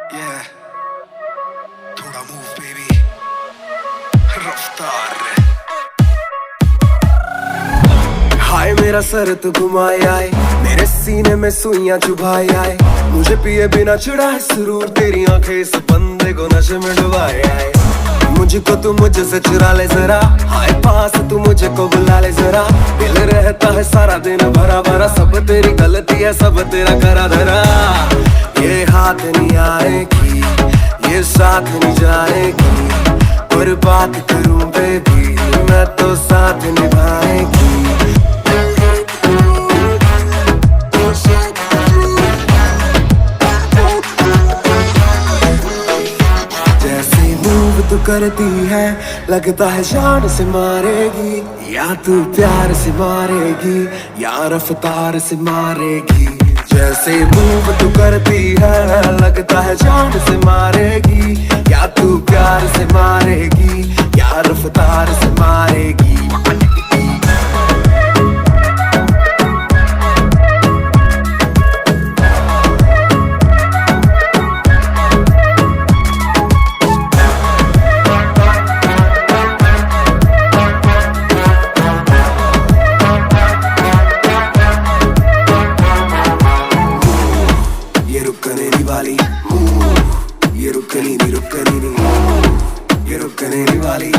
Yeah, थोड़ा move baby, रफ्तार। हाय मेरा सर तो घुमाए आए, मेरे सीने में सुइयां चुभाए आए, मुझे पिए बिना चढ़ाए सुरूर, तेरी आंखें इस बंदे को नशे में डुबाए आए। मुझको तू मुझसे चुरा ले जरा, हाय पास तू मुझे को बुला ले जरा, दिल रहता है सारा दिन भरा भरा, सब तेरी गलती है सब तेरा करा धरा। ये हाथ नहीं आएगी, ये साथ नहीं जाएगी, और बात करूं बेबी मैं तो साथ निभाएगी। तू करती है लगता है जान से मारेगी, या तू प्यार से मारेगी या रफ्तार से मारेगी। जैसे मूव तू करती है लगता है जान से मारेगी, या तू प्यार से मारेगी या रफ्तार से मारेगी। ये रुकनी नहीं रुकनी नहीं, ये रुकने नहीं वाली,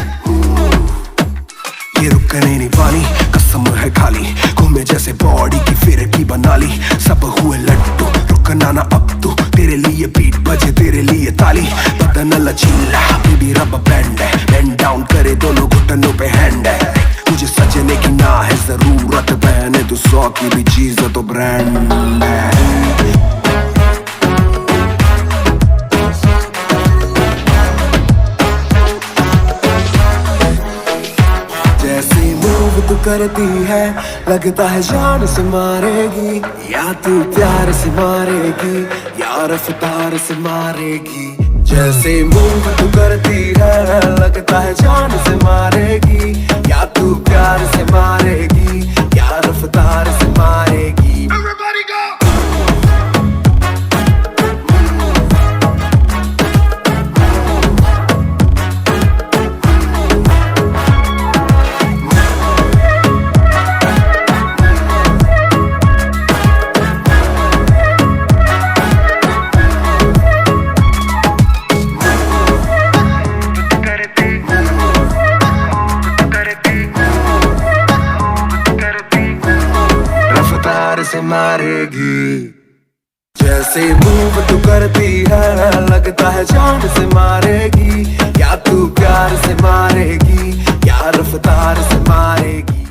ये रुकने नहीं वाली, कसम है खाली, घूमे जैसे बॉडी की फिर की बना ली, सब हुए लट्टू रुकना ना अब तू, तेरे लिए बीट बजे तेरे लिए ताली, बदन लचीला बेबी रब बैंड है, बेंड डाउन करे दोनों घुटनों पे हैंड है, तुझे सजने की ना है जरूरत, पहने तू 100 की भी चीज तो ब्रांड है। तू करती है लगता है जान से मारेगी, या तू प्यार से मारेगी या रफ्तार से मारेगी। जैसे मूव तू करती है लगता है जान से मारेगी, या तू प्यार से मारेगी या रफ्तार से मारेगी। Everybody go! से मारेगी। जैसे मूव तू करती है लगता है जान से मारेगी, या तू प्यार से मारेगी या रफ्तार से